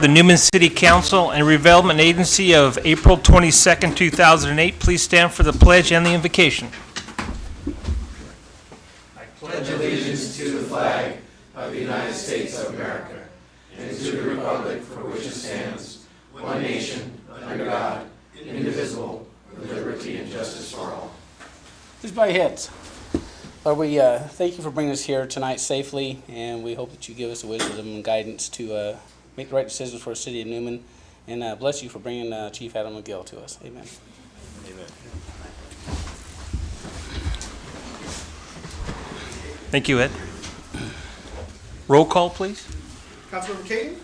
the Newman City Council and Redevelopment Agency of April 22nd, 2008. Please stand for the pledge and the invocation. I pledge allegiance to the flag of the United States of America and to the republic for which it stands, one nation, under God, indivisible, with liberty and justice for all. Please bow your heads. Lord, we thank you for bringing us here tonight safely, and we hope that you give us the wisdom and guidance to make the right decisions for the city of Newman, and bless you for bringing Chief Adam McGill to us. Amen. Amen. Thank you, Ed. Roll call, please. Councilmember Caden?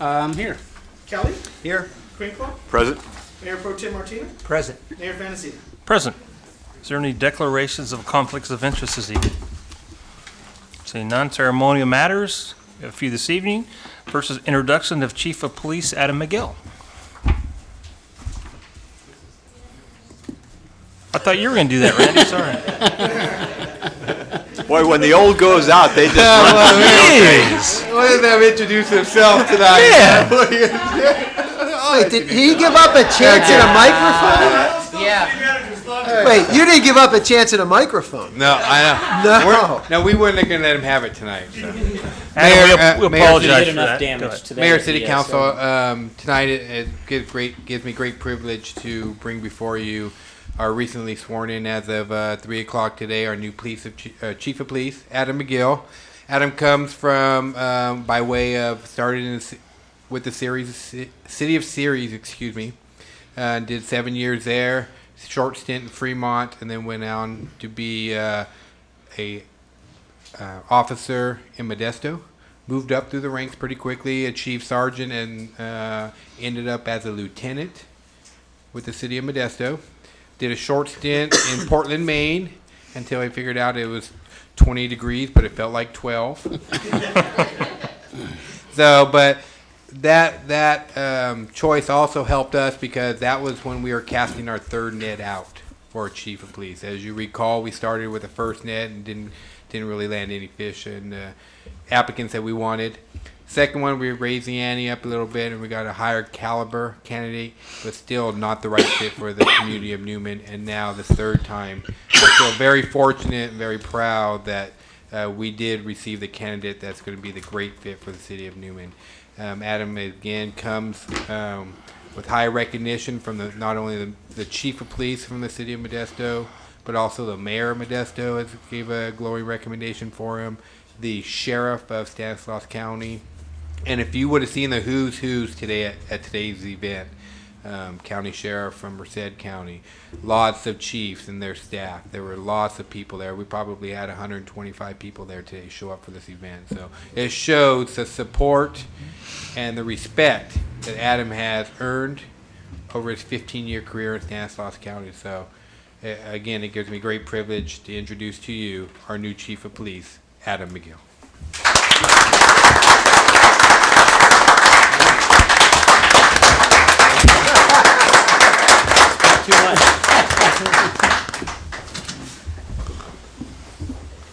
I'm here. Kelly? Here. Crinkle? Present. Mayor Pro Tem Martina? Present. Mayor Fantasina? Present. Is there any declarations of conflicts of interest this evening? Seeing none, ceremonial matters. We have a few this evening. First is introduction of Chief of Police Adam McGill. I thought you were going to do that, Randy. Sorry. Boy, when the old goes out, they just run. Jeez. Let them introduce himself tonight. Yeah. Wait, did he give up a chance at a microphone? Yeah. Wait, you didn't give up a chance at a microphone. No, I know. No. We weren't going to let him have it tonight. So. Adam, we Mayor, apologize did for enough that. damage today. Mayor, City Council, tonight it gives me great privilege to bring before you our recently sworn in as of 3 o'clock today, our new Chief of Police, Adam McGill. Adam comes from, by way of starting with the City of Ceres, did 7 years there, short stint in Fremont, and then went on to be a officer in Modesto. Moved up through the ranks pretty quickly, achieved sergeant, and ended up as a lieutenant with the city of Modesto. Did a short stint in Portland, Maine, until I figured out it was 20 degrees, but it felt like 12. But that choice also helped us because that was when we were casting our third net out for a chief of police. As you recall, we started with the first net and didn't really land any fish and applicants that we wanted. Second one, we raised the ante up a little bit, and we got a higher caliber candidate, but still not the right fit for the community of Newman. And now the third time, I feel very fortunate and very proud that we did receive the candidate that's going to be the great fit for the city of Newman. Adam, again, comes with high recognition from not only the chief of police from the city of Modesto, but also the mayor of Modesto gave a glowing recommendation for him, the sheriff of Stanislaus County. And if you would have seen the who's today at today's event, county sheriff from Merced County, lots of chiefs and their staff. There were lots of people there. We probably had 125 people there today show up for this event. So it shows the support and the respect that Adam has earned over his 15-year career in Stanislaus County. So again, it gives me great privilege to introduce to you our new Chief of Police, Adam McGill.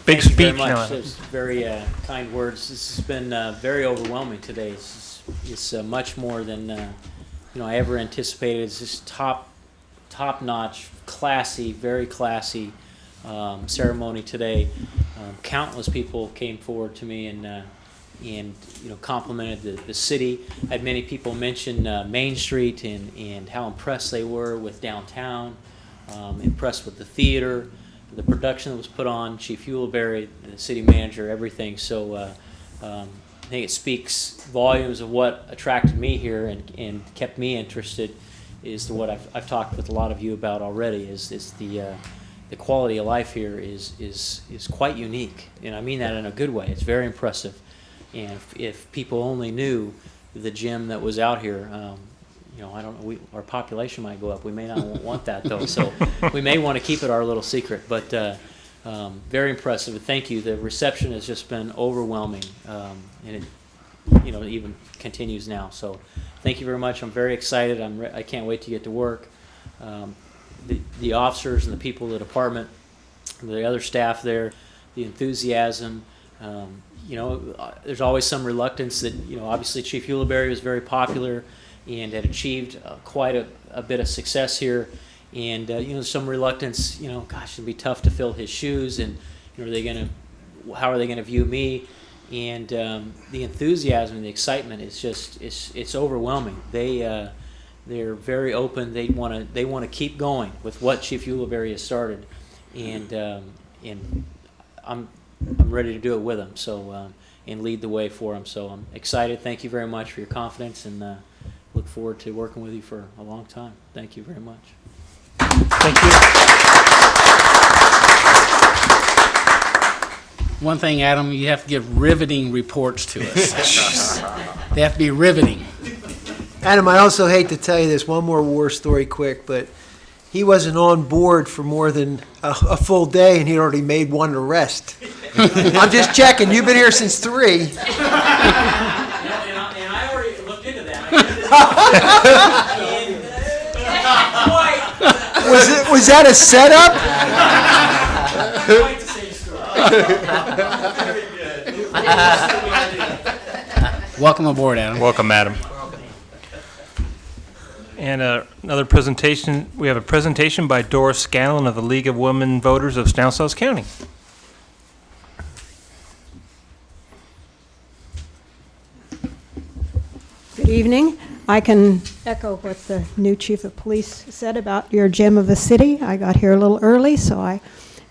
Big Thank you speech. very much. Now. Those very kind words. This has been very overwhelming today. It's much more than I ever anticipated. It's just top-notch, classy, very classy ceremony today. Countless people came forward to me and complimented the city. I had many people mention Main Street and how impressed they were with downtown, impressed with the theater, the production that was put on, Chief Hewellberry, the city manager, everything. So I think it speaks volumes of what attracted me here and kept me interested is what I've talked with a lot of you about already, is the quality of life here is quite unique. And I mean that in a good way. It's very impressive. And if people only knew the gym that was out here, I don't know, our population might go up. We may not want that, though. So we may want to keep it our little secret. But very impressive. Thank you. The reception has just been overwhelming. And it, even continues now. So thank you very much. I'm very excited. I can't wait to get to work. The officers and the people of the department, the other staff there, the enthusiasm, there's always some reluctance that, obviously Chief Hewleyberry was very popular and had achieved quite a bit of success here. And, some reluctance, gosh, it'd be tough to fill his shoes, and, how are they going to view me? And the enthusiasm and the excitement is just, it's overwhelming. They're very open. They want to keep going with what Chief Hewleyberry has started. And I'm ready to do it with them, so and lead the way for them. So I'm excited. Thank you very much for your confidence, and look forward to working with you for a long time. Thank you very much. Thank you. One thing, Adam, you have to give riveting reports to us. They have to be riveting. Adam, I also hate to tell you this, one more war story quick, but he wasn't on board for more than a full day, and he'd already made one arrest. I'm just checking. You've been here since 3. And I already looked into that. Was that a setup? Quite the same story. Very good. Welcome aboard, Adam. Welcome, madam. And another presentation, we have a presentation by Doris Scanlon of the League of Women Voters of Stanislaus County. Good evening. I can echo what the new chief of police said about your gem of a city. I got here a little early, so I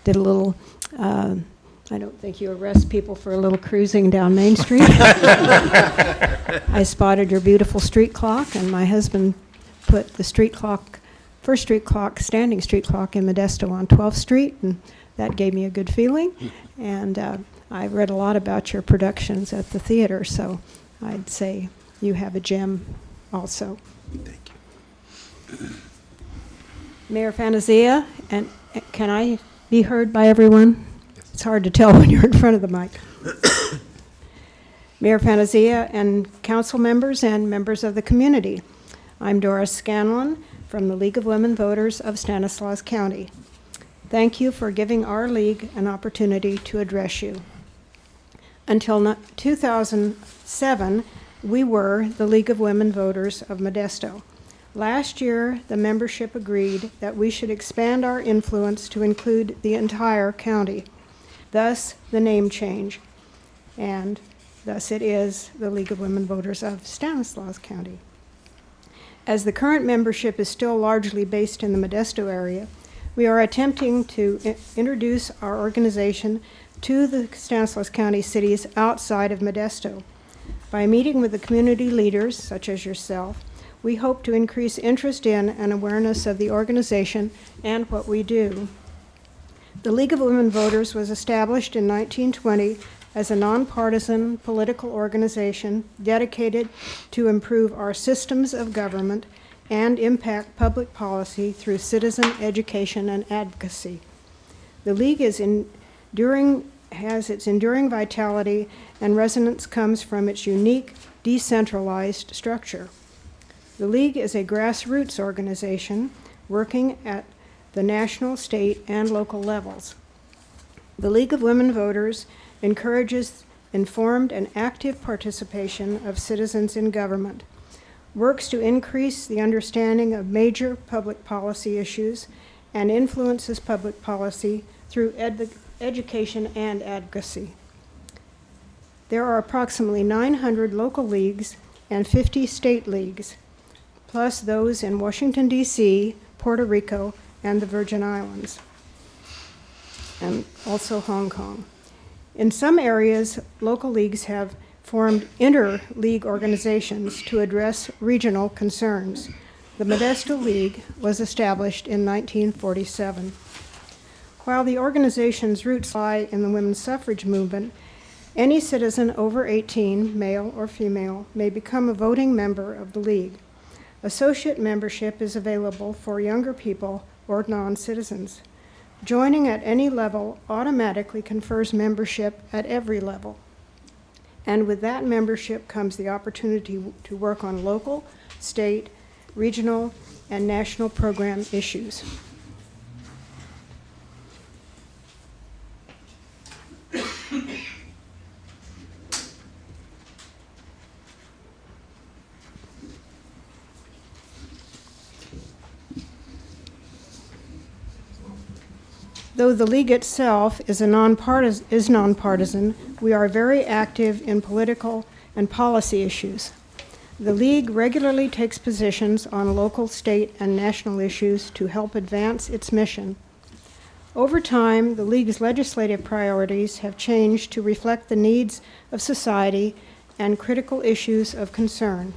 did a little, I don't think you arrest people for a little cruising down Main Street. I spotted your beautiful street clock, and my husband put the street clock, first street clock, standing street clock in Modesto on 12th Street, and that gave me a good feeling. And I read a lot about your productions at the theater, so I'd say you have a gem also. Thank you. Mayor Fantasia, and can I be heard by everyone? Yes. It's hard to tell when you're in front of the mic. Mayor Fantasia and council members and members of the community. I'm Doris Scanlon from the League of Women Voters of Stanislaus County. Thank you for giving our league an opportunity to address you. Until 2007, we were the League of Women Voters of Modesto. Last year, the membership agreed that we should expand our influence to include the entire county. Thus, the name change. And thus it is the League of Women Voters of Stanislaus County. As the current membership is still largely based in the Modesto area, we are attempting to introduce our organization to the Stanislaus County cities outside of Modesto. By meeting with the community leaders, such as yourself, we hope to increase interest in and awareness of the organization and what we do. The League of Women Voters was established in 1920 as a nonpartisan political organization dedicated to improve our systems of government and impact public policy through citizen education and advocacy. The League has its enduring vitality, and resonance comes from its unique, decentralized structure. The League is a grassroots organization working at the national, state, and local levels. The League of Women Voters encourages informed and active participation of citizens in government, works to increase the understanding of major public policy issues, and influences public policy through education and advocacy. There are approximately 900 local leagues and 50 state leagues, plus those in Washington, D.C., Puerto Rico, and the Virgin Islands, and also Hong Kong. In some areas, local leagues have formed inter-league organizations to address regional concerns. The Modesto League was established in 1947. While the organization's roots lie in the women's suffrage movement, any citizen over 18, male or female, may become a voting member of the League. Associate membership is available for younger people or non-citizens. Joining at any level automatically confers membership at every level. And with that membership comes the opportunity to work on local, state, regional, and national program issues. Though the League itself is nonpartisan, we are very active in political and policy issues. The League regularly takes positions on local, state, and national issues to help advance its mission. Over time, the League's legislative priorities have changed to reflect the needs of society and critical issues of concern.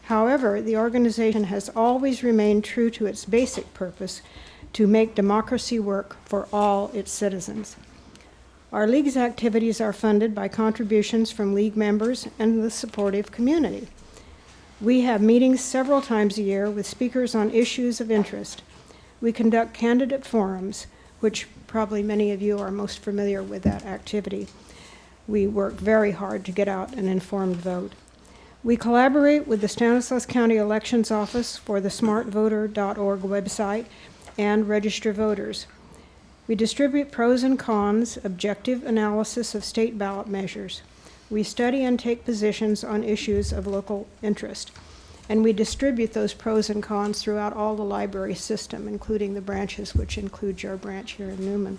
However, the organization has always remained true to its basic purpose to make democracy work for all its citizens. Our League's activities are funded by contributions from League members and the supportive community. We have meetings several times a year with speakers on issues of interest. We conduct candidate forums, which probably many of you are most familiar with that activity. We work very hard to get out an informed vote. We collaborate with the Stanislaus County Elections Office for the smartvoter.org website and register voters. We distribute pros and cons, objective analysis of state ballot measures. We study and take positions on issues of local interest. And we distribute those pros and cons throughout all the library system, including the branches, which includes your branch here in Newman.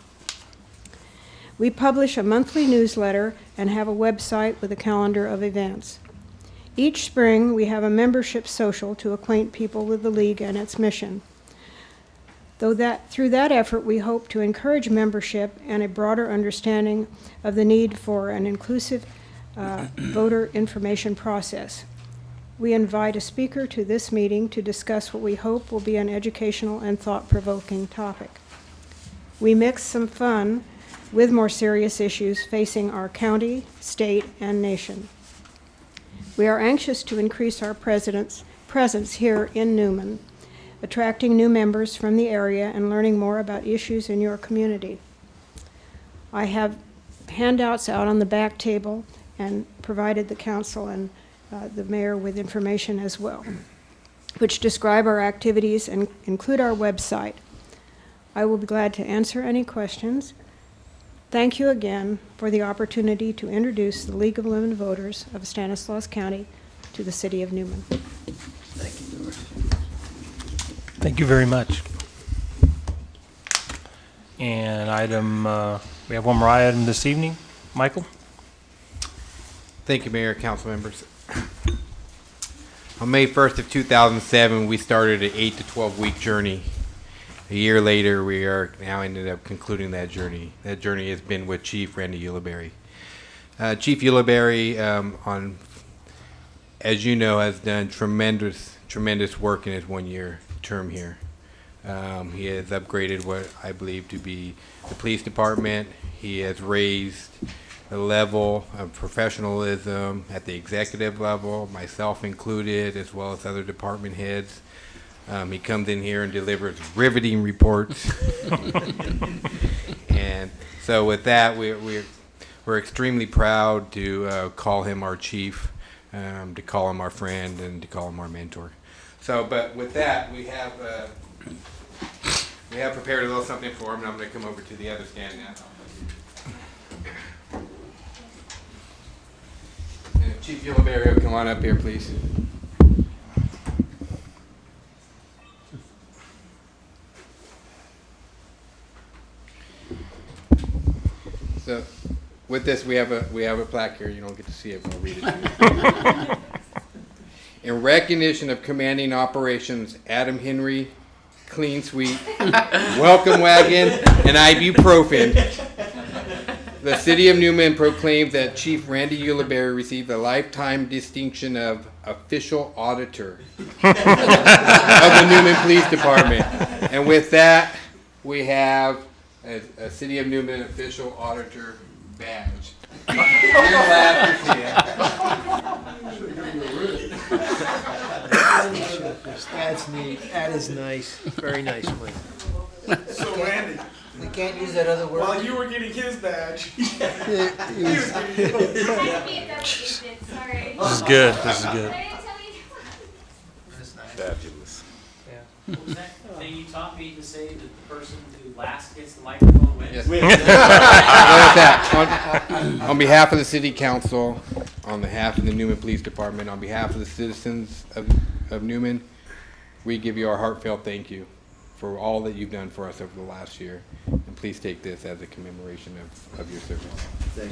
We publish a monthly newsletter and have a website with a calendar of events. Each spring, we have a membership social to acquaint people with the League and its mission. Through that effort, we hope to encourage membership and a broader understanding of the need for an inclusive voter information process. We invite a speaker to this meeting to discuss what we hope will be an educational and thought-provoking topic. We mix some fun with more serious issues facing our county, state, and nation. We are anxious to increase our presence here in Newman, attracting new members from the area and learning more about issues in your community. I have handouts out on the back table and provided the council and the mayor with information as well, which describe our activities and include our website. I will be glad to answer any questions. Thank you again for the opportunity to introduce the League of Women Voters of Stanislaus County to the city of Newman. Thank you very much. And we have one more item this evening. Michael? Thank you, Mayor, council members. On May 1st of 2007, we started an 8 to 12 week journey. A year later, we are now ended up concluding that journey. That journey has been with Chief Randy Ulibarri. Chief Ulibarri, as you know, has done tremendous work in his 1 year term here. He has upgraded what I believe to be the police department. He has raised the level of professionalism at the executive level, myself included, as well as other department heads. He comes in here and delivers riveting reports. And so with that, we're extremely proud to call him our chief, to call him our friend, and to call him our mentor. So, but with that, we have prepared a little something for him, and I'm going to come over to the other stand now. And Chief Ulibarri, come on up here, please. So, with this, we have a plaque here. You don't get to see it, but I'll read it to you. In recognition of commanding operations Adam Henry, Clean Sweep, Welcome Wagon, and ibuprofen, the City of Newman proclaims that Chief Randy Ulibarri received a lifetime distinction of Official Auditor of the Newman Police Department. And with that, we have a City of Newman Official Auditor badge. You're glad to see it. That's neat. That is nice. Very nice, Mike. So Randy, We can't use that other word. while you were getting his badge, he was Sorry. This is good. This is good. I didn't tell you. Fabulous. What was that thing you taught me to say that the person who last gets the microphone wins? Yes. With that, on behalf of the City Council, on behalf of the Newman Police Department, on behalf of the citizens of Newman, we give you our heartfelt thank you. for all that you've done for us over the last year. And please take this as a commemoration of your service. Thank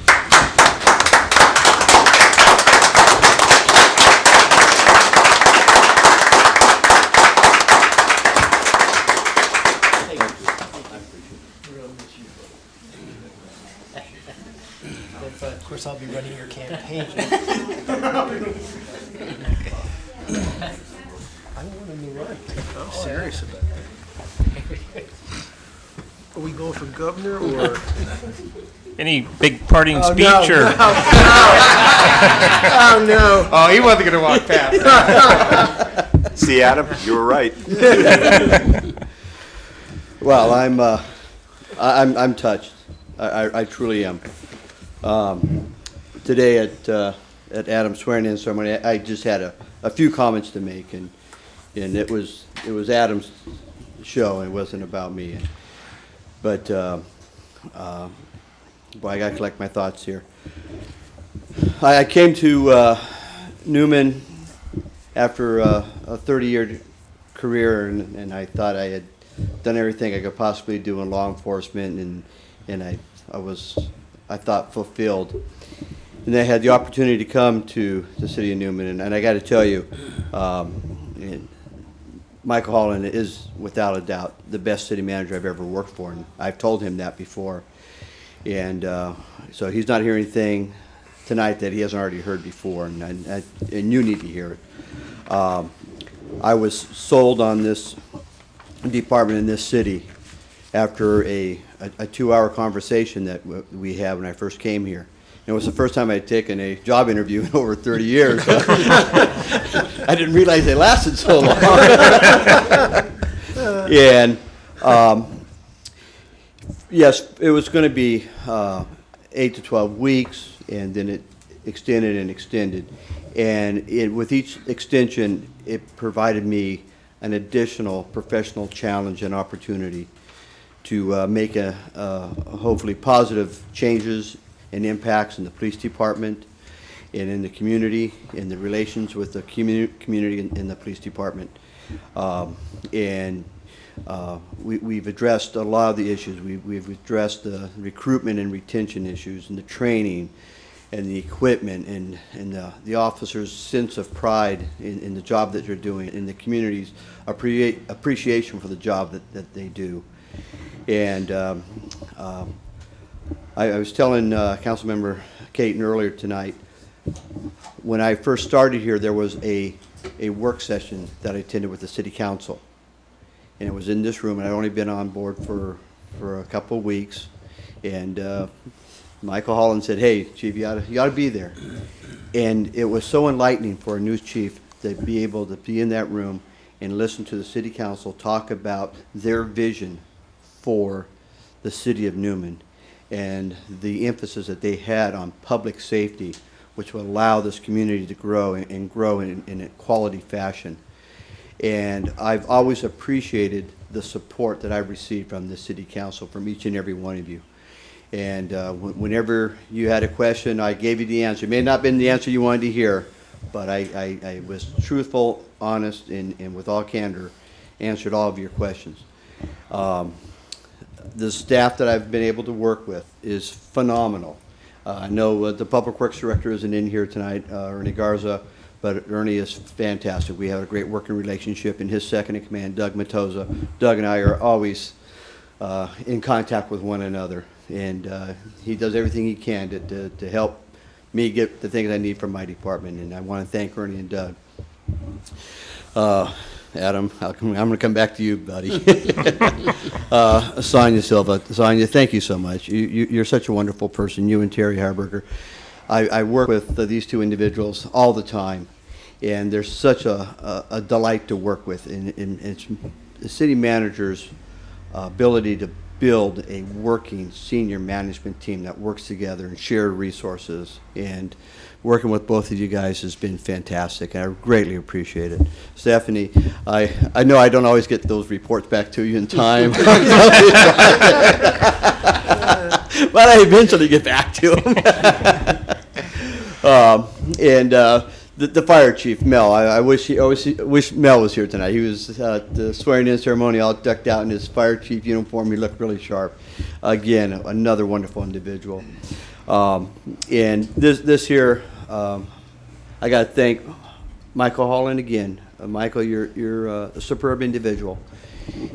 Of course, I'll be running your campaign. I don't want him to run. I'm serious about that. Are we going for governor or? Any big parting speech No, or? no. Oh, no. Oh, he wasn't going to walk past. See, Adam, you were right. Well, I'm touched. I truly am. Today at Adam's swearing-in ceremony, I just had a few comments to make, and it was Adam's show. It wasn't about me. But boy, I got to collect my thoughts here. I came to Newman after a 30-year career, and I thought I had done everything I could possibly do in law enforcement, and I thought fulfilled. And I had the opportunity to come to the city of Newman, and I got to tell you, Michael Holland is without a doubt the best city manager I've ever worked for, and I've told him that before. And so he's not hearing anything tonight that he hasn't already heard before, and you need to hear it. I was sold on this department in this city after a 2-hour conversation that we had when I first came here. It was the first time I'd taken a job interview in over 30 years. I didn't realize they lasted so long. And yes, it was going to be 8 to 12 weeks, and then it extended and extended. And with each extension, it provided me an additional professional challenge and opportunity to make hopefully positive changes and impacts in the police department and in the community, in the relations with the community in the police department. We've addressed a lot of the issues. We've addressed the recruitment and retention issues, and the training and the equipment, and the officers' sense of pride in the job that they're doing, and the community's appreciation for the job that they do. And I was telling Councilmember Caton earlier tonight, when I first started here, there was a work session that I attended with the city council. And it was in this room, and I'd only been on board for a couple of weeks. And Michael Holland said, "Hey, Chief, you ought to be there." And it was so enlightening for a new chief to be able to be in that room and listen to the city council talk about their vision for the city of Newman and the emphasis that they had on public safety, which will allow this community to grow and grow in a quality fashion. And I've always appreciated the support that I've received from the city council, from each and every one of you. And whenever you had a question, I gave you the answer. It may not have been the answer you wanted to hear, but I was truthful, honest, and with all candor, answered all of your questions. The staff that I've been able to work with is phenomenal. I know the Public Works Director isn't in here tonight, Ernie Garza, but Ernie is fantastic. We have a great working relationship, and his second in command, Doug Matoza. Doug and I are always in contact with one another, and he does everything he can to help me get the things I need from my department, and I want to thank Ernie and Doug. Adam, I'm going to come back to you, buddy. Sonia Silva. Sonia, thank you so much. You're such a wonderful person, you and Terry Harburger. I work with these two individuals all the time, and they're such a delight to work with. And it's the city manager's ability to build a working senior management team that works together and share resources. And working with both of you guys has been fantastic, and I greatly appreciate it. Stephanie, I know I don't always get those reports back to you in time, but I eventually get back to them. And The fire chief, Mel. I wish Mel was here tonight. He was at the swearing-in ceremony, all decked out in his fire chief uniform. He looked really sharp. Again, another wonderful individual. And this here, I got to thank Michael Holland again. Michael, you're a superb individual,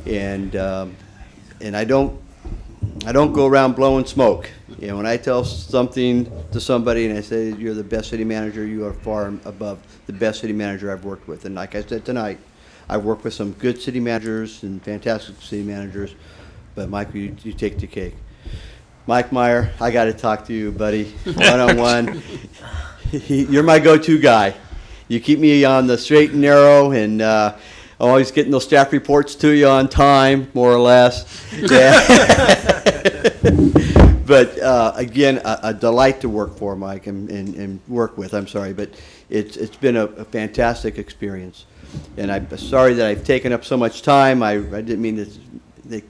and I don't go around blowing smoke. You know, when I tell something to somebody and I say you're the best city manager, you are far above the best city manager I've worked with. And like I said tonight, I've worked with some good city managers and fantastic city managers, but Michael, you take the cake. Mike Meyer, I got to talk to you, buddy, one-on-one. You're my go-to guy. You keep me on the straight and narrow, and I'm always getting those staff reports to you on time, more or less. Yeah. But again, a delight to work for, Mike, and work with. I'm sorry, but it's been a fantastic experience, and I'm sorry that I've taken up so much time. I didn't mean to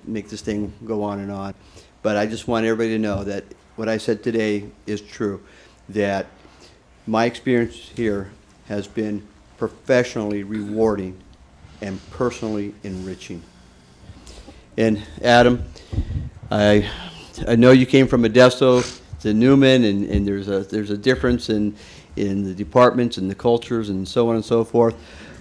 make this thing go on and on, but I just want everybody to know that what I said today is true. That my experience here has been professionally rewarding and personally enriching. And Adam, I know you came from Modesto to Newman, and there's a difference in the departments and the cultures and so on and so forth.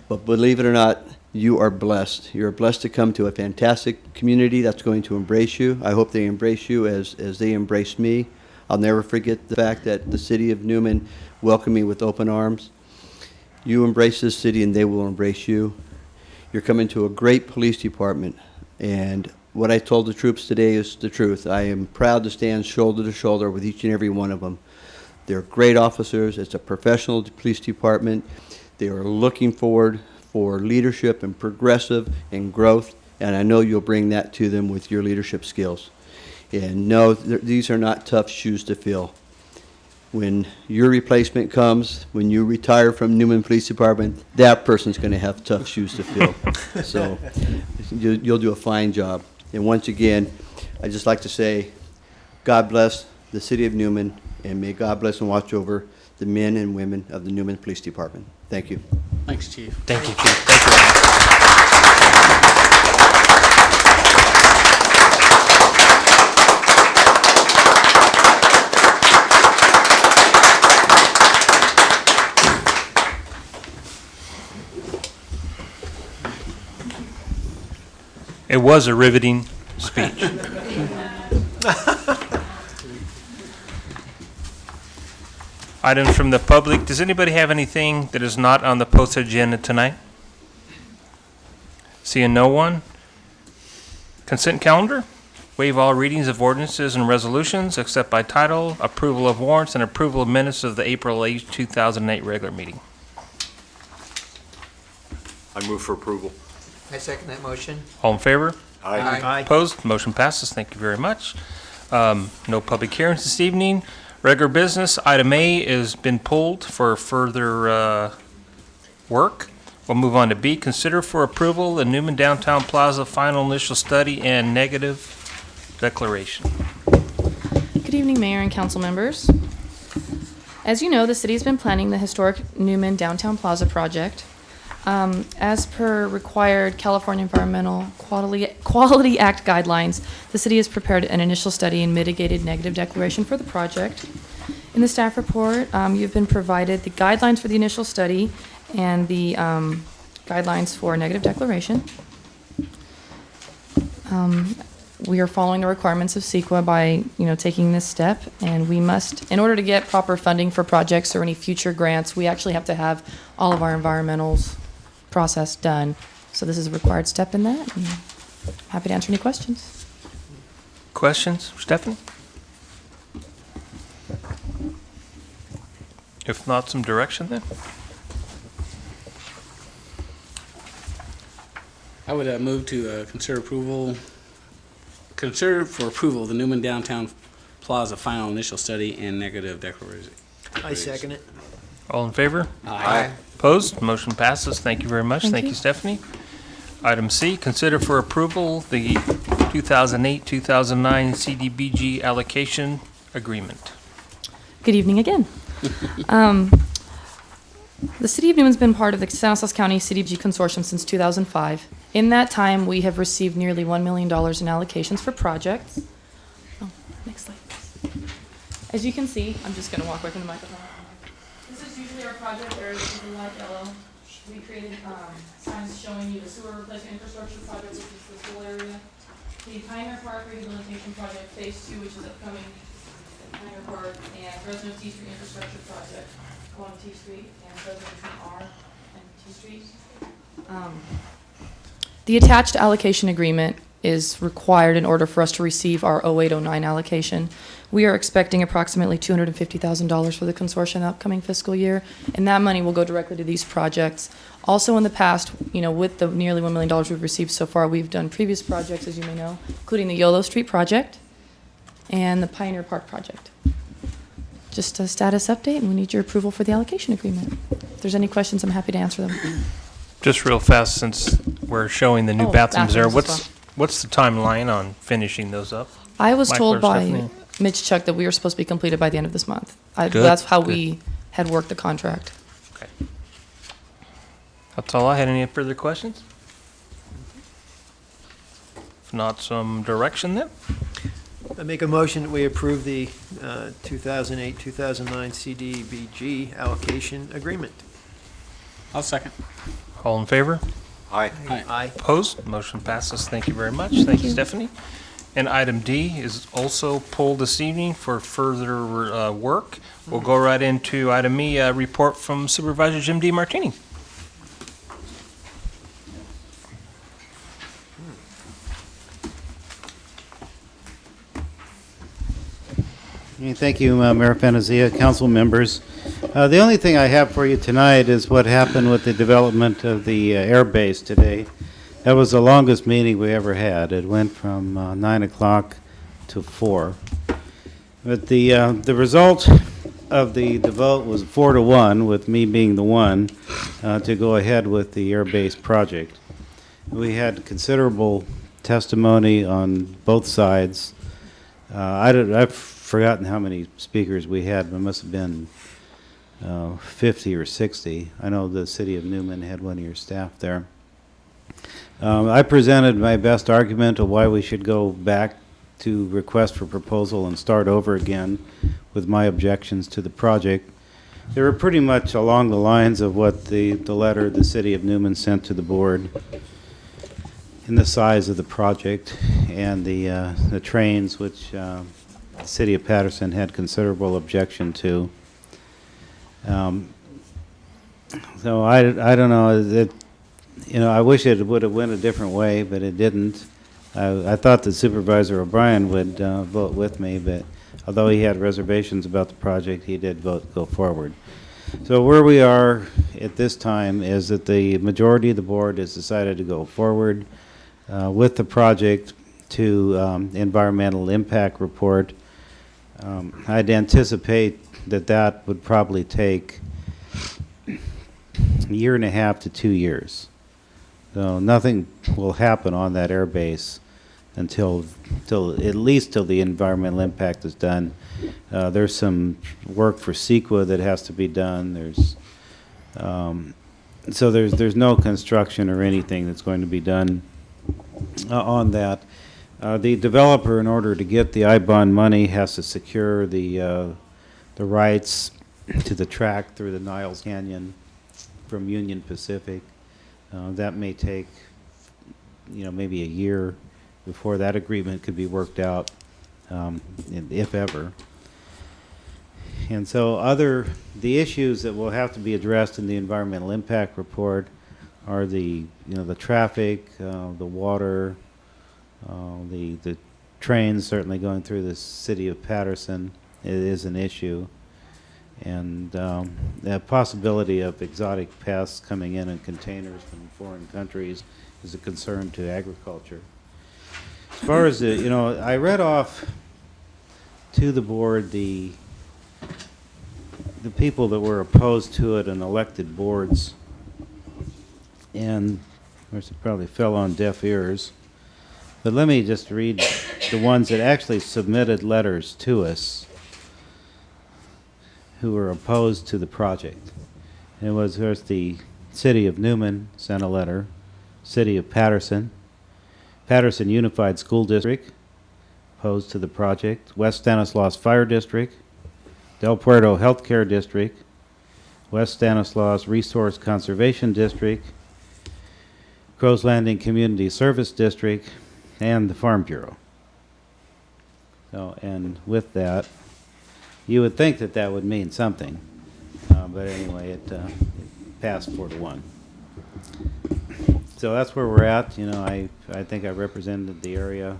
But believe it or not, you are blessed. You're blessed to come to a fantastic community that's going to embrace you. I hope they embrace you as they embraced me. I'll never forget the fact that the city of Newman welcomed me with open arms. You embrace this city and they will embrace you. You're coming to a great police department, and what I told the troops today is the truth. I am proud to stand shoulder to shoulder with each and every one of them. They're great officers. It's a professional police department. They are looking forward for leadership and progressive and growth, and I know you'll bring that to them with your leadership skills. And no, these are not tough shoes to fill. When your replacement comes, when you retire from Newman Police Department, that person's going to have tough shoes to fill. So you'll do a fine job. And once again, I'd just like to say, God bless the city of Newman, and may God bless and watch over the men and women of the Newman Police Department. Thank you. Thanks, Chief. Thank you, Chief. Thank you. It was a riveting speech. Items from the public. Does anybody have anything that is not on the posted agenda tonight? Seeing no one. Consent calendar. Waive all readings of ordinances and resolutions except by title, approval of warrants, and approval of minutes of the April 8, 2008 regular meeting. I move for approval. I second that motion. All in favor? Aye. Opposed? Motion passes. Thank you very much. No public hearings this evening. Regular business, item A has been pulled for further work. We'll move on to B. Consider for approval the Newman Downtown Plaza final initial study and negative declaration. Good evening, Mayor and council members. As you know, the city has been planning the historic Newman Downtown Plaza project. As per required California Environmental Quality Act guidelines, the city has prepared an initial study and mitigated negative declaration for the project. In the staff report, you've been provided the guidelines for the initial study and the guidelines for negative declaration. We are following the requirements of CEQA by, taking this step, and we must, in order to get proper funding for projects or any future grants, we actually have to have all of our environmentals process done. So this is a required step in that. And happy to answer any questions. Questions, Stephanie? If not, some direction then. I would move to consider for approval the Newman Downtown Plaza final initial study and negative declaration. I second it. All in favor? Aye. Opposed? Motion passes. Thank you very much. Thank Thank you, you. Stephanie. Item C, consider for approval the 2008-2009 CDBG allocation agreement. Good evening again. The City of Newman's been part of the Stanislaus County CDBG Consortium since 2005. In that time, we have received nearly $1 million in allocations for projects. Oh, next slide, please. As you can see, I'm just going to walk away from the microphone. This is usually our project area. This is in light yellow. We created signs showing you the sewer replacement infrastructure project, which is this whole area. The Pioneer Park Rehabilitation Project Phase 2, which is upcoming at Pioneer Park, and President T Street Infrastructure Project along T Street, and President between R and T Street. The attached allocation agreement is required in order for us to receive our 0809 allocation. We are expecting approximately $250,000 for the consortium upcoming fiscal year, and that money will go directly to these projects. Also in the past, with the nearly $1 million we've received so far, we've done previous projects, as you may know, including the Yolo Street project and the Pioneer Park project. Just a status update, and we need your approval for the allocation agreement. If there's any questions, I'm happy to answer them. Just real fast, since we're showing the new Oh, bathrooms there, bathrooms as what's the timeline on finishing those up? I was Michael or told by Stephanie? Mitch Chuck that we were supposed to be completed by the end of this month. Good, That's how good. we had worked the contract. Okay. That's all I had. Any further questions? If not, some direction then? I make a motion that we approve the 2008-2009 CDBG allocation agreement. I'll second. All in favor? Aye. Aye. Opposed? Motion passes. Thank you very much. Thank you, Stephanie. And item D is also pulled this evening for further work. We'll go right into item E, report from Supervisor Jim D. Martini. Thank you, Mayor Fantasia, council members. The only thing I have for you tonight is what happened with the development of the air base today. That was the longest meeting we ever had. It went from 9 o'clock to 4. But the result of the vote was 4-1, with me being the one to go ahead with the air base project. We had considerable testimony on both sides. I've forgotten how many speakers we had, but it must have been 50 or 60. I know the city of Newman had one of your staff there. I presented my best argument of why we should go back to request for proposal and start over again with my objections to the project. They were pretty much along the lines of what the letter the city of Newman sent to the board, in the size of the project and the trains, which the city of Patterson had considerable objection to. So I don't know. I wish it would have went a different way, but it didn't. I thought that Supervisor O'Brien would vote with me, but although he had reservations about the project, he did vote go forward. So where we are at this time is that the majority of the board has decided to go forward with the project to environmental impact report. I'd anticipate that would probably take a year and a half to 2 years. So nothing will happen on that air base until at least till the environmental impact is done. There's some work for CEQA that has to be done. There's no construction or anything that's going to be done on that. The developer, in order to get the I-bond money, has to secure the rights to the track through the Niles Canyon from Union Pacific. That may take, maybe a year before that agreement could be worked out, if ever. And so the issues that will have to be addressed in the environmental impact report are the traffic, the water, the trains certainly going through the city of Patterson. It is an issue. And the possibility of exotic pests coming in containers from foreign countries is a concern to agriculture. As far as I read off to the board the people that were opposed to it and elected boards, and of course it probably fell on deaf ears. But let me just read the ones that actually submitted letters to us, who were opposed to the project. It was, of course, the city of Newman sent a letter, city of Patterson, Patterson Unified School District, opposed to the project, West Stanislaus Fire District, Del Puerto Healthcare District, West Stanislaus Resource Conservation District, Crow's Landing Community Service District, and the Farm Bureau. So, and with that, you would think that that would mean something, but anyway, it passed 4-1. So that's where we're at. You know, I think I represented the area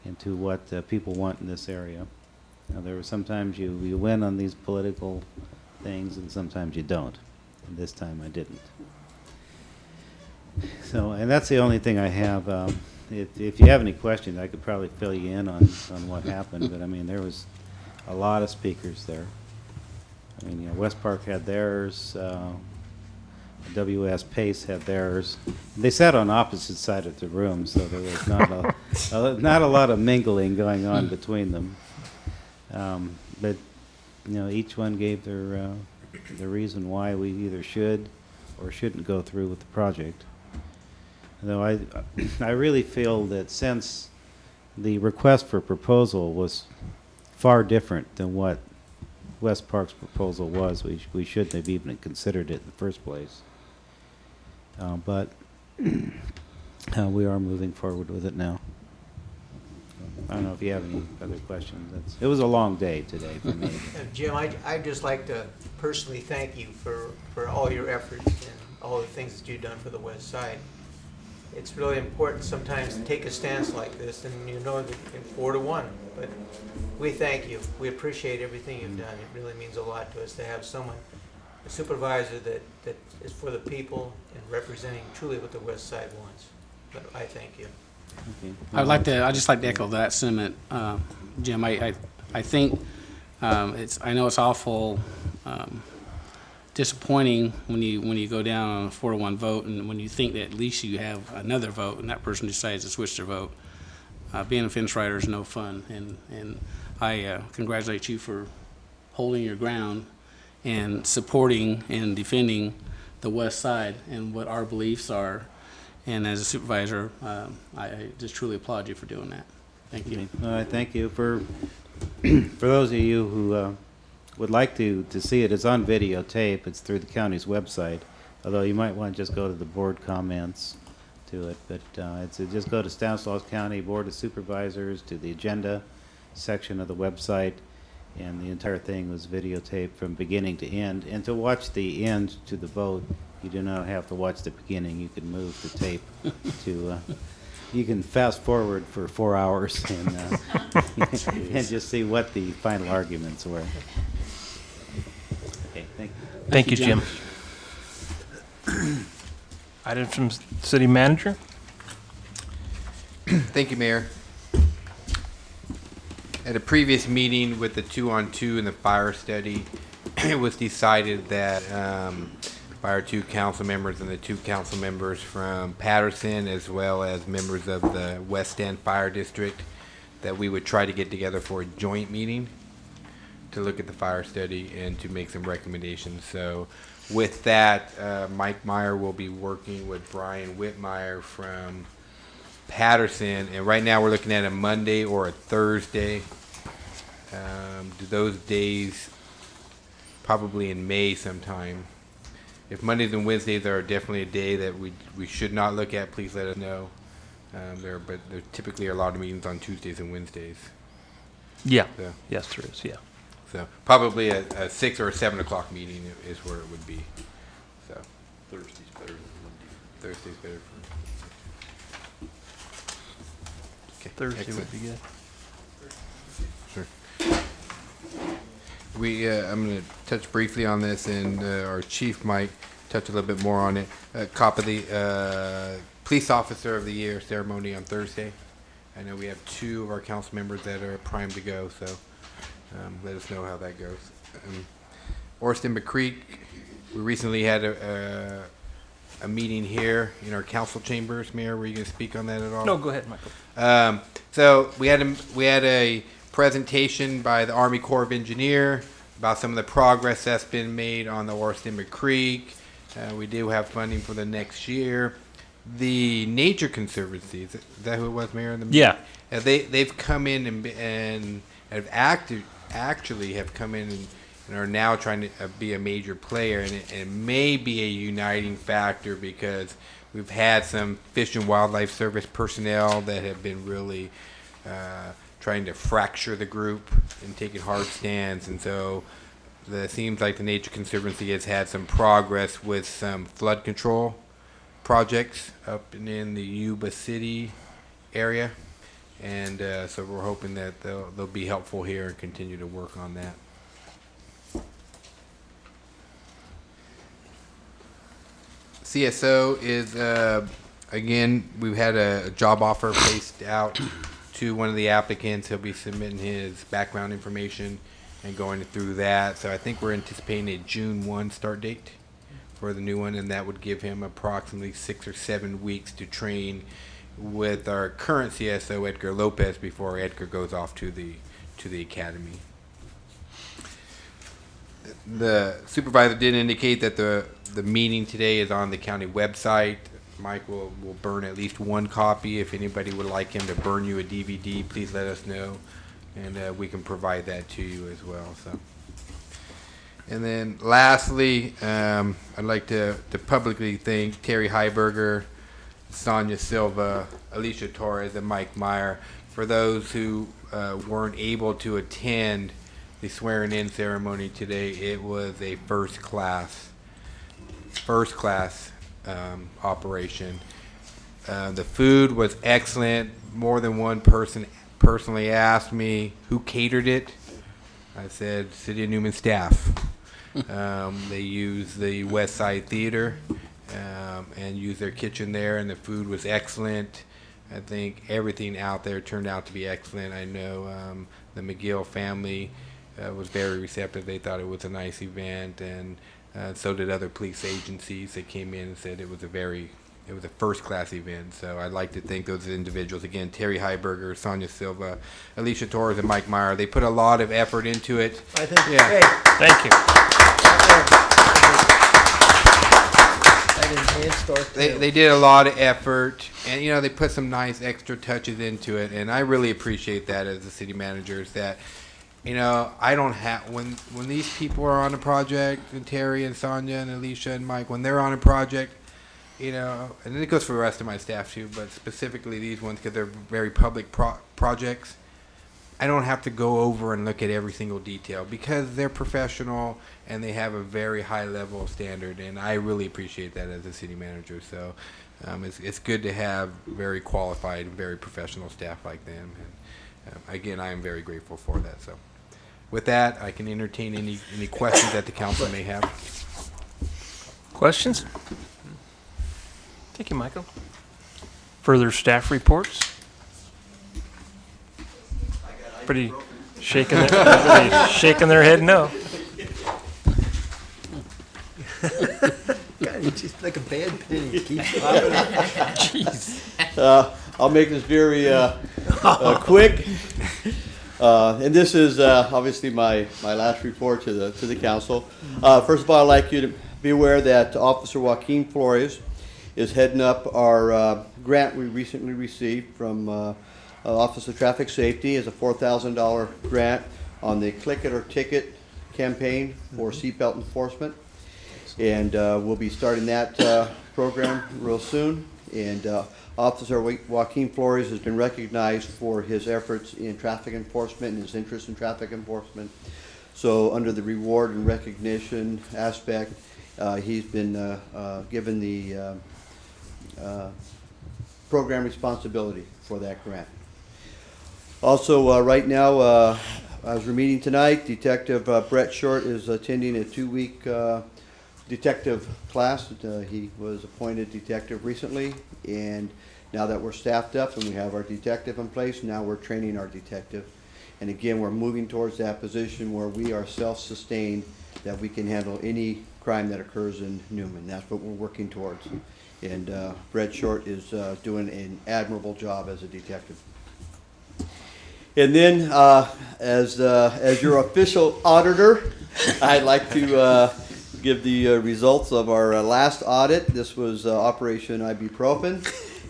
into what people want in this area. Now, there were sometimes you win on these political things, and sometimes you don't. And this time I didn't. So, and that's the only thing I have. If you have any questions, I could probably fill you in on what happened. But I mean, there was a lot of speakers there. I mean, you know, West Park had theirs. WS Pace had theirs. They sat on opposite sides of the room, so there was not a lot of mingling going on between them. But you know, each one gave their the reason why we either should or shouldn't go through with the project. Though I really feel that since the request for proposal was far different than what West Park's proposal was, we shouldn't have even considered it in the first place. But we are moving forward with it now. I don't know if you have any other questions. It was a long day today for me. Jim, I'd just like to personally thank you for all your efforts and all the things that you've done for the West Side. It's really important sometimes to take a stance like this, and you know that in 4-1. But we thank you. We appreciate everything you've done. It really means a lot to us to have someone, a supervisor that is for the people and representing truly what the West Side wants. But I thank you. I'd just like to echo that sentiment, Jim. I think I know it's awful disappointing when you go down on a 4-1 vote, and when you think that at least you have another vote, and that person decides to switch their vote. Being a fence rider is no fun, and I congratulate you for holding your ground and supporting and defending the West Side and what our beliefs are. And as a supervisor, I just truly applaud you for doing that. Thank you. Thank you. For those of you who would like to see it, it's on videotape. It's through the county's website, although you might want to just go to the board comments to it. But just go to Stanislaus County Board of Supervisors, to the agenda section of the website, and the entire thing was videotaped from beginning to end. And to watch the end to the vote, you do not have to watch the beginning. You can move the tape to, you can fast forward for 4 hours and just see what the final arguments were. Okay, thank you. Thank you, Jim. Item from City Manager. Thank you, Mayor. At a previous meeting with the 2-on-2 and the fire study, it was decided that fire 2 council members and the 2 council members from Patterson, as well as members of the West End Fire District, that we would try to get together for a joint meeting to look at the fire study and to make some recommendations. So with that, Mike Meyer will be working with Brian Whitmire from Patterson, and right now we're looking at a Monday or a Thursday. Do those days probably in May sometime. If Mondays and Wednesdays are definitely a day that we should not look at, please let us know. But there typically are a lot of meetings on Tuesdays and Wednesdays. Yeah. So, Yes, there is. Yeah. so probably a 6 or a 7 o'clock meeting is where it would be. So Thursday's better than Monday. Thursday's better for me. Okay, Thursday excellent. would be good. Sure. I'm going to touch briefly on this, and our chief might touch a little bit more on it. Cop of the Police Officer of the Year ceremony on Thursday. I know we have 2 of our council members that are primed to go, so let us know how that goes. Orston McCreek, we recently had a meeting here in our council chambers. Mayor, were you going to speak on that at all? No, go ahead, Michael. So we had a presentation by the Army Corps of Engineer, about some of the progress that's been made on the Orstimmer Creek. We do have funding for the next year. The Nature Conservancy, is that who it was, Mayor? Yeah. They've come in and have actually have come in and are now trying to be a major player, and it may be a uniting factor because we've had some Fish and Wildlife Service personnel that have been really trying to fracture the group and taking hard stands, and so it seems like the Nature Conservancy has had some progress with some flood control projects up in the Yuba City area, and so we're hoping that they'll be helpful here and continue to work on that. CSO is, again, we've had a job offer placed out to one of the applicants. He'll be submitting his background information and going through that. So I think we're anticipating a June 1 start date for the new one, and that would give him approximately 6 or 7 weeks to train with our current CSO, Edgar Lopez, before Edgar goes off to the academy. The supervisor did indicate that the meeting today is on the county website. Mike will burn at least one copy. If anybody would like him to burn you a DVD, please let us know, and we can provide that to you as well. So, and then lastly, I'd like to publicly thank Terry Heiberger, Sonia Silva, Alicia Torres, and Mike Meyer. For those who weren't able to attend the swearing-in ceremony today, it was a first class operation. The food was excellent. More than one person personally asked me who catered it. I said City of Newman staff. They use the West Side Theater and use their kitchen there, and the food was excellent. I think everything out there turned out to be excellent. I know the McGill family was very receptive. They thought it was a nice event, and so did other police agencies. They came in and said it was a first-class event. So I'd like to thank those individuals. Again, Terry Heiberger, Sonia Silva, Alicia Torres, and Mike Meyer. They put a lot of effort into it. I think Yeah. it's great. Thank you. That enhanced our They did a lot of effort, and they put some nice extra touches into it, and I really appreciate that as the city managers. That I don't have when these people are on a project, and Terry and Sonia and Alicia and Mike, when they're on a project, and it goes for the rest of my staff too, but specifically these ones because they're very public projects. I don't have to go over and look at every single detail because they're professional and they have a very high level of standard, and I really appreciate that as a city manager. So it's good to have very qualified and very professional staff like them. And again, I am very grateful for that. So with that, I can entertain any questions that the council may have. Questions? Thank you, Michael. Further staff reports? Pretty shaking their head no. God, it's just like a bad penny. It keeps popping up. Jeez. I'll make this very quick. And this is obviously my last report to the council. First of all, I'd like you to be aware that Officer Joaquin Flores is heading up our grant we recently received from Office of Traffic Safety. Is a $4,000 grant on the Click It or Ticket campaign for seatbelt enforcement. And we'll be starting that program real soon. And Officer Joaquin Flores has been recognized for his efforts in traffic enforcement and his interest in traffic enforcement. So under the reward and recognition aspect, he's been given the program responsibility for that grant. Also, right now, as we're meeting tonight, Detective Brett Short is attending a 2-week detective class. He was appointed detective recently, and now that we're staffed up and we have our detective in place, now we're training our detective. And again, we're moving towards that position where we are self-sustained, that we can handle any crime that occurs in Newman. That's what we're working towards. And Brett Short is doing an admirable job as a detective. And then, as your official auditor, I'd like to give the results of our last audit. This was Operation Ibuprofen,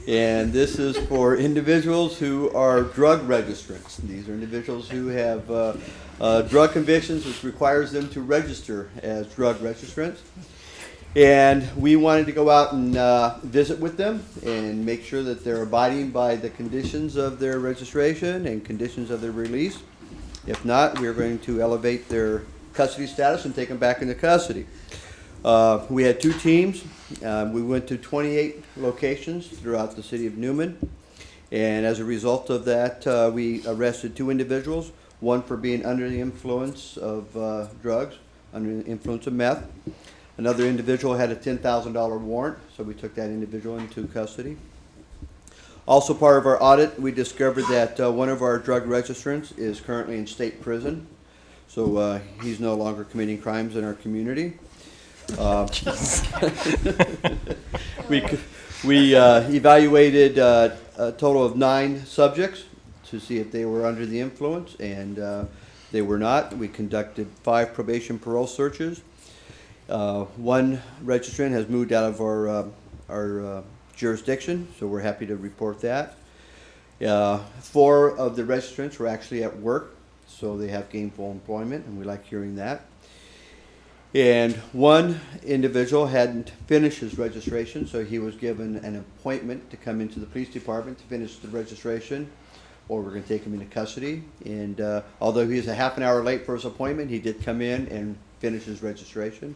and this is for individuals who are drug registrants. These are individuals who have drug convictions, which requires them to register as drug registrants. And we wanted to go out and visit with them and make sure that they're abiding by the conditions of their registration and conditions of their release. If not, we're going to elevate their custody status and take them back into custody. We had 2 teams. We went to 28 locations throughout the city of Newman. And as a result of that, we arrested 2 individuals, one for being under the influence of drugs, under the influence of meth. Another individual had a $10,000 warrant, so we took that individual into custody. Also part of our audit, we discovered that one of our drug registrants is currently in state prison, so he's no longer committing crimes in our community. We evaluated a total of 9 subjects to see if they were under the influence, and they were not. We conducted 5 probation parole searches. One registrant has moved out of our jurisdiction, so we're happy to report that. 4 of the registrants were actually at work, so they have gainful employment, and we like hearing that. And one individual hadn't finished his registration, so he was given an appointment to come into the police department to finish the registration, or we're going to take him into custody. And although he was a half an hour late for his appointment, he did come in and finish his registration.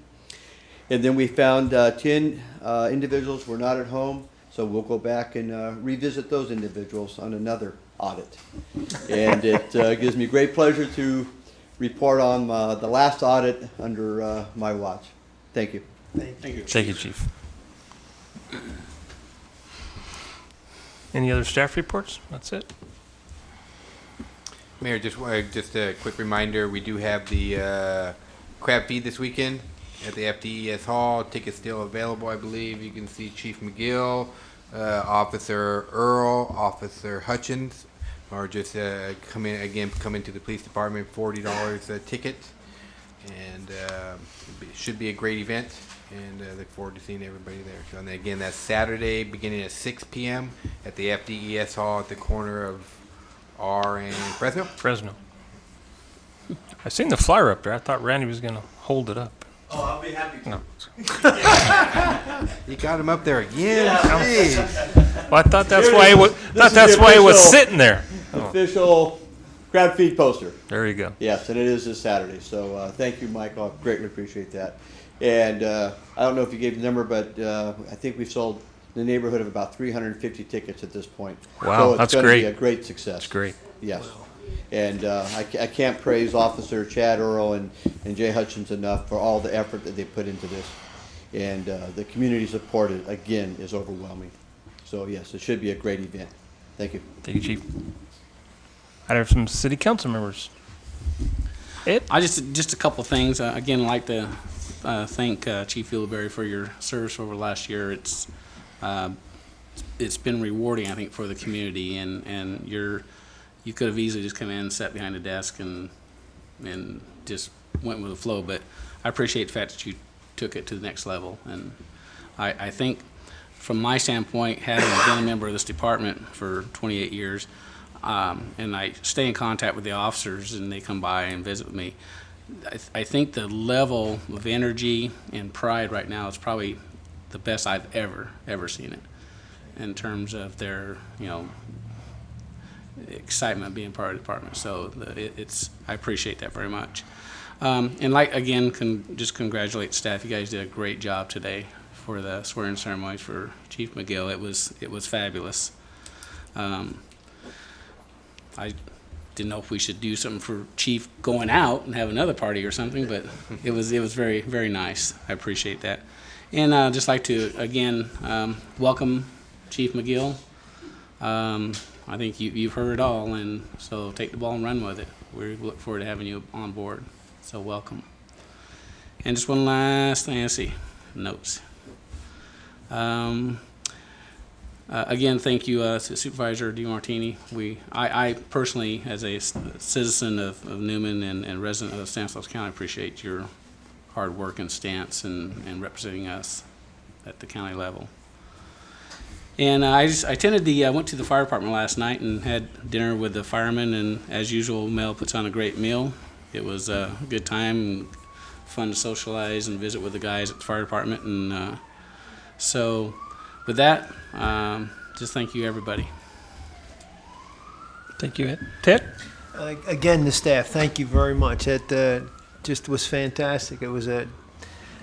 And then we found 10 individuals were not at home, so we'll go back and revisit those individuals on another audit. And it gives me great pleasure to report on the last audit under my watch. Thank you. Thank you. Thank you, Chief. Any other staff reports? That's it. Mayor, just a quick reminder, we do have the crab feed this weekend at the FDES Hall. Tickets still available, I believe. You can see Chief McGill, Officer Earl, Officer Hutchins, or just come into the police department, $40 a ticket. And it should be a great event, and look forward to seeing everybody there. So, and again, that's Saturday beginning at 6 p.m. at the FDES Hall at the corner of R and Fresno. Fresno. I seen the flyer up there. I thought Randy was going to hold it up. Oh, I'll be happy to. No. You got him up there again. Well, I thought that's why he was sitting there. Official crab feed poster. There you go. Yes, and it is this Saturday. So thank you, Michael. I greatly appreciate that. And I don't know if you gave the number, but I think we've sold in the neighborhood of about 350 tickets at this point. Wow, so that's it's great. Be a great success. That's great. Yes. Wow. And I can't praise Officer Chad Earl and Jay Hutchins enough for all the effort that they put into this. And the community support, again, is overwhelming. So, yes, it should be a great event. Thank you. Thank you, Chief. I have some city council members. Ed? I just a couple things. Again, I'd like to thank Chief Fieldberry for your service over last year. It's been rewarding, I think, for the community, and you could have easily just come in, sat behind a desk, and just went with the flow. But I appreciate the fact that you took it to the next level. And I think, from my standpoint, having been a member of this department for 28 years, and I stay in contact with the officers, and they come by and visit with me, I think the level of energy and pride right now is probably the best I've ever seen it, in terms of their, excitement being part of the department. So I appreciate that very much. And just congratulate staff. You guys did a great job today for the swearing ceremonies for Chief McGill. It was fabulous. I didn't know if we should do something for Chief going out and have another party or something, but it was very, very nice. I appreciate that. And I'd just like to, again, welcome Chief McGill. I think you've heard it all, and so take the ball and run with it. We look forward to having you on board, so welcome. And just one last thing, let's see, notes. Again, thank you, Supervisor DiMartini. I personally, as a citizen of Newman and resident of Stanislaus County, appreciate your hard work and stance and representing us at the county level. And I went to the fire department last night and had dinner with the firemen, and as usual, Mel puts on a great meal. It was a good time, and fun to socialize and visit with the guys at the fire department, and so with that, just thank you, everybody. Thank you, Ed. Ted? Again, the staff, thank you very much. It just was fantastic. It was,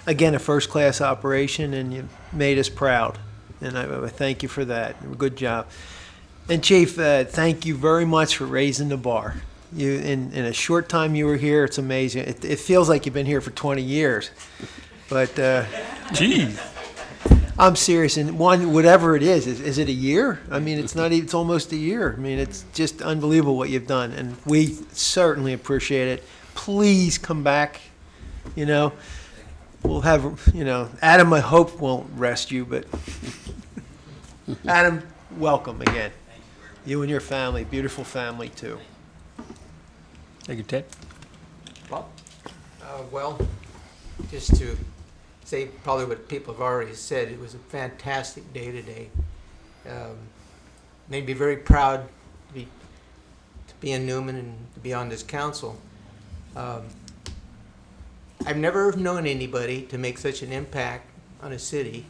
again, a first-class operation, and you made us proud. And I thank you for that. Good job. And Chief, thank you very much for raising the bar. You in a short time you were here, it's amazing. It feels like you've been here for 20 years. But Geez. I'm serious. And whatever it is it a year? I mean, it's not even, it's almost a year. I mean, it's just unbelievable what you've done. And we certainly appreciate it. Please come back. You know, we'll have, Adam, I hope won't rest you, but Adam, welcome again. You and your family, beautiful family too. Thank you, Ted. Bob? Well, just to say probably what people have already said, it was a fantastic day today. Made me very proud to be in Newman and to be on this council. I've never known anybody to make such an impact on a city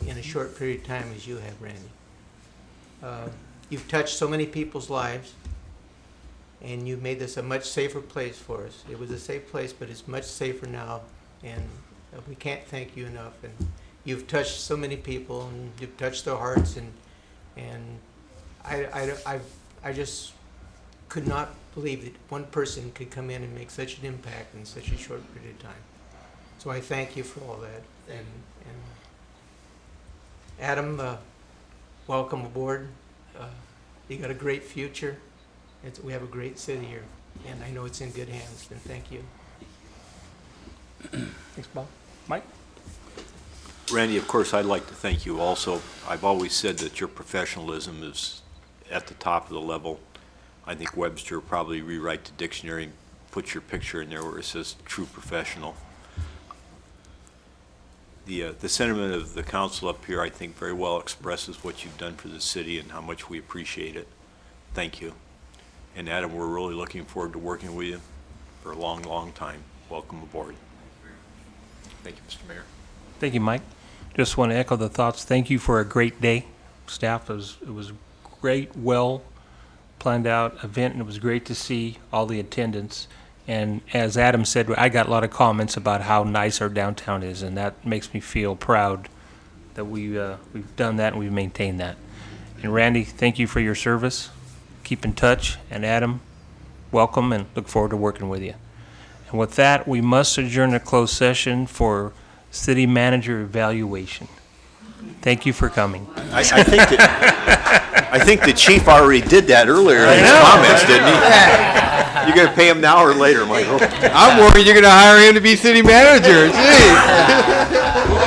in a short period of time as you have, Randy. You've touched so many people's lives, and you've made this a much safer place for us. It was a safe place, but it's much safer now, and we can't thank you enough. And you've touched so many people, and you've touched their hearts, and I just could not believe that one person could come in and make such an impact in such a short period of time. So I thank you for all that. And Adam, welcome aboard. You got a great future. We have a great city here, and I know it's in good hands, and thank you. Thanks, Bob. Mike? Randy, of course, I'd like to thank you also. I've always said that your professionalism is at the top of the level. I think Webster will probably rewrite the dictionary and put your picture in there where it says true professional. The sentiment of the council up here, I think, very well expresses what you've done for the city and how much we appreciate it. Thank you. And Adam, we're really looking forward to working with you for a long, long time. Welcome aboard. Thank you, Mr. Mayor. Thank you, Mike. Just want to echo the thoughts. Thank you for a great day. Staff, it was great, well planned out event, and it was great to see all the attendance. And as Adam said, I got a lot of comments about how nice our downtown is, and that makes me feel proud that we've done that and we've maintained that. And Randy, thank you for your service. Keep in touch. And Adam, welcome, and look forward to working with you. And with that, we must adjourn a closed session for city manager evaluation. Thank you for coming. I think the chief already did that earlier in his comments, didn't he? You're going to pay him now or later, Michael? I'm worried you're going to hire him to be city manager. Gee.